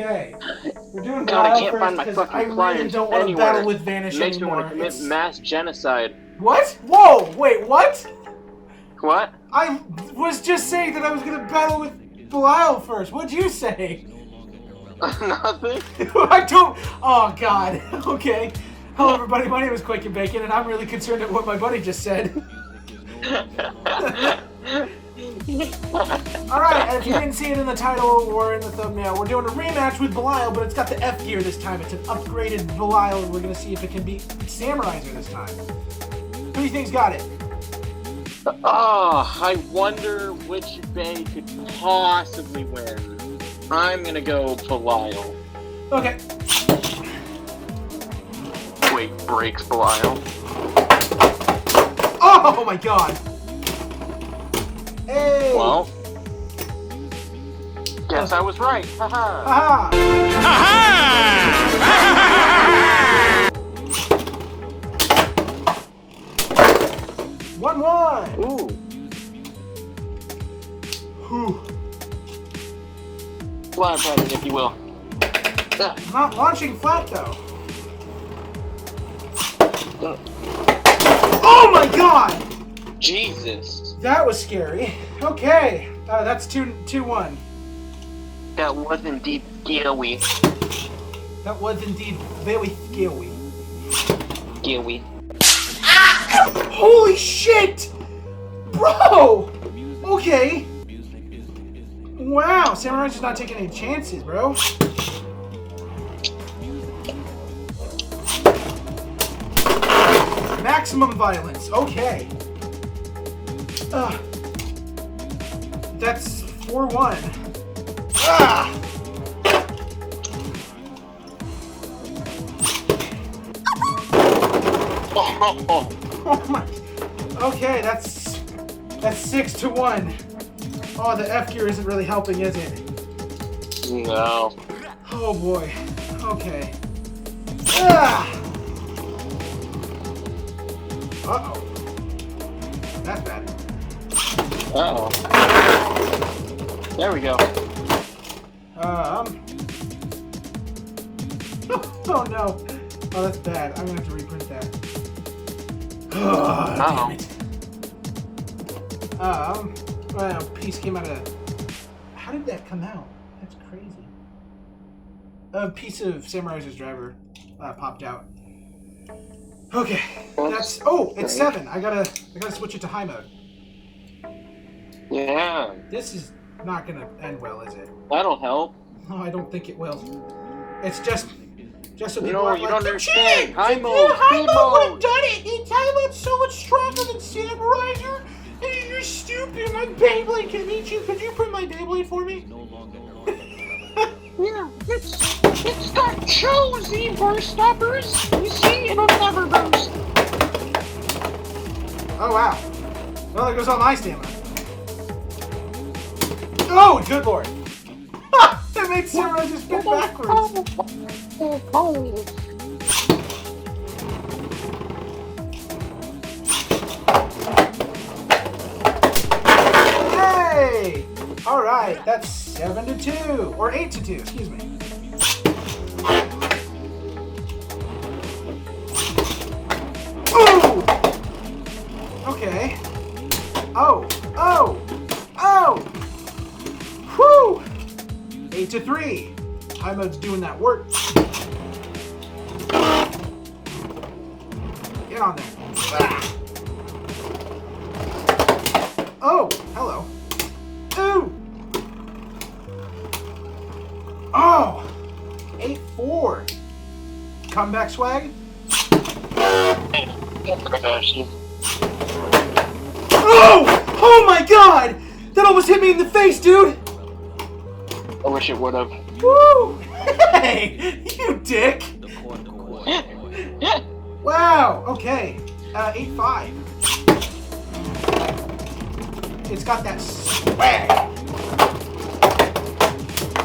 Okay. We're doing God, I Belial can't first find my because fucking I really clients don't want to anywhere. battle with Vanish It makes anymore. me want to commit mass genocide. What? Whoa! Wait, what? What? I was just saying that I was gonna battle with Belial first. What'd you say? Nothing. I don't. Oh God. Okay. Hello, everybody. My name is Quakin Bacon, and I'm really concerned at what my buddy just said. Alright, and if you didn't see it in the title or in the thumbnail, we're doing a rematch with Belial, but it's got the F gear this time. It's an upgraded Belial, and we're going to see if it can beat Samuraizor this time. Who do you think's got it? Oh, I wonder which Bay could possibly win. I'm going to go Belial. Okay. Wait, breaks Belial. Oh my God! Hey! Well, guess I was right. Haha! Haha! Haha! 1-1! Ooh. Whew. Flat pattern, if you will. I'm not launching flat, though. Oh my God! Jesus. That was scary. Okay, that's 2-1. That was indeed scary. That was indeed very scary. Scary. Holy shit! Bro! Okay. Wow, Samuraizor's not taking any chances, bro. Maximum violence. Okay. That's 4-1. Ah! Oh my. Okay, that's 6-1. Oh, the F gear isn't really helping, is it? No. Oh boy. Okay. Ah! Uh-oh. That's bad. Uh-oh. There we go. Oh no. Oh, that's bad. I'm gonna have to reprint that. Oh, damn it. Well, piece came out of... How did that come out? That's crazy. A piece of Samuraizor's driver popped out. Okay, that's... Oh, it's 7. I gotta switch it to high mode. Yeah. This is not gonna end well, is it? That'll help. No, I don't think it will. It's just so people No, aren't you like, don't understand. High mode, yeah, high speed mode would have mode. done it. High mode's so much stronger than Samuraizor. And you're stupid. My Beyblade can beat you. Could you print my Beyblade for me? Yeah, it's got choosy burst stoppers. You see, it'll never burst. Oh wow. Well, there goes all my stamina. Oh, good lord. That made Samuraizor spin backwards. Hey! Alright, that's 7-2. Or 8-2, excuse me. Ooh! Okay. Oh! Whew! 8-3. High mode's doing that work. Get on there. Ah. Oh, hello. Ooh! Oh! 8-4. Comeback swag? Oh! Oh my god! That almost hit me in the face, dude! I wish it would have. Woo! Hey! You dick! Wow, okay. 8-5. It's got that swag.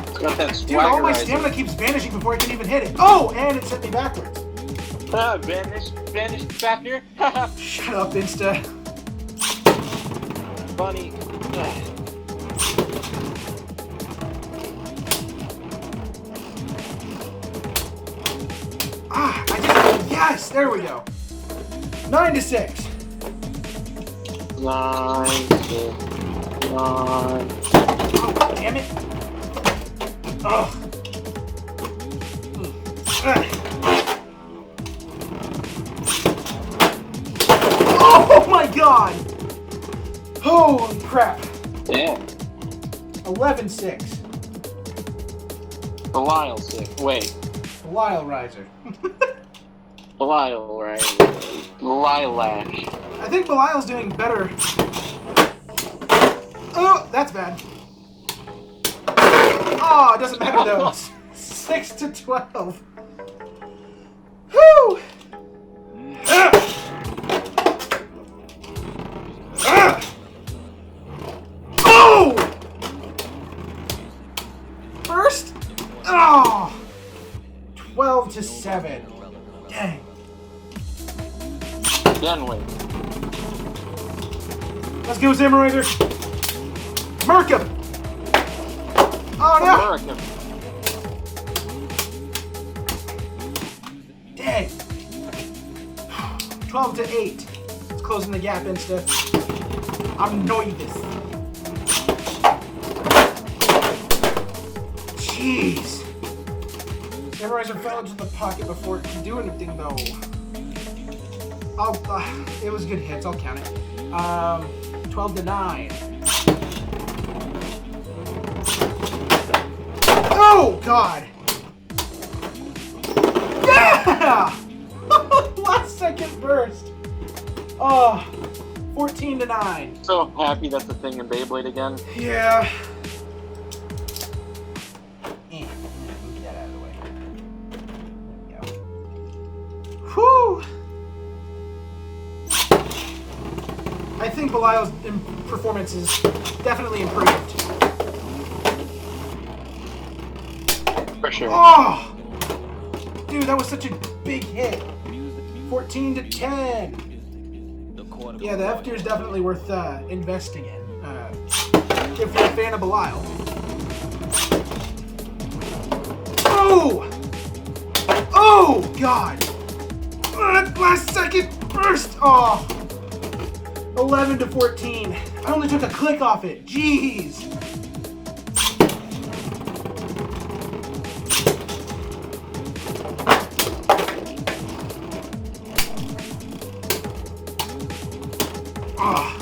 It's got that swag. Dude, all my stamina keeps vanishing before I can even hit it. Oh, and it sent me backwards. Vanish Fafnir. Shut up, Insta. Funny. Yes, there we go. 9-6. 9, 6, 9. Oh, damn it. Ugh. Oh my god! Holy crap. Damn. 11-6. Belial 6. Wait. Belial Riser. Belial, right? Belial Lash. I think Belial's doing better. Oh, that's bad. Oh, it doesn't matter though. 6-12. Whew! Oh! First? Oh! 12-7. Dang. Then wait. Let's go, Samuraizor. Murk him! Oh no! American. Dang. 12-8. It's closing the gap, Insta. I'm nervous. Jeez. Samuraizor fell into the pocket before it could do anything, though. It was good hits. I'll count it. 12-9. Oh God! Yeah! Last second burst. Oh, 14-9. So happy that's a thing in Beyblade again. Yeah. Move that out of the way. There we go. Whew. I think Belial's performance is definitely improved. For sure. Oh! Dude, that was such a big hit. 14-10. Yeah, the F gear is definitely worth investing in. If you're a fan of Belial. Oh! Oh, God! Last second burst! Oh! 11-14. I only took a click off it. Jeez! Ah!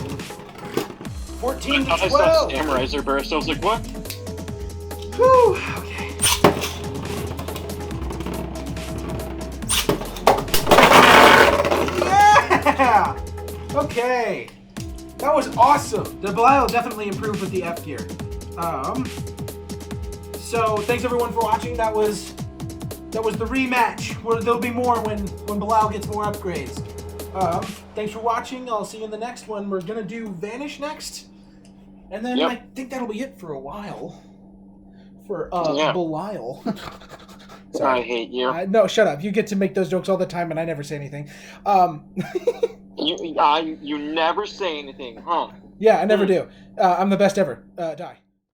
14-12. I saw Samuraizor burst. I was like, what? Whew, okay. Yeah! Okay. That was awesome. The Belial definitely improved with the F gear. So thanks everyone for watching. That was the rematch. There'll be more when Belial gets more upgrades. Thanks for watching. I'll see you in the next one. We're gonna do Vanish next. And then I think that'll be it for a while. For Belial. I hate you. No, shut up. You get to make those jokes all the time, and I never say anything. You never say anything, huh? Yeah, I never do. I'm the best ever. Die.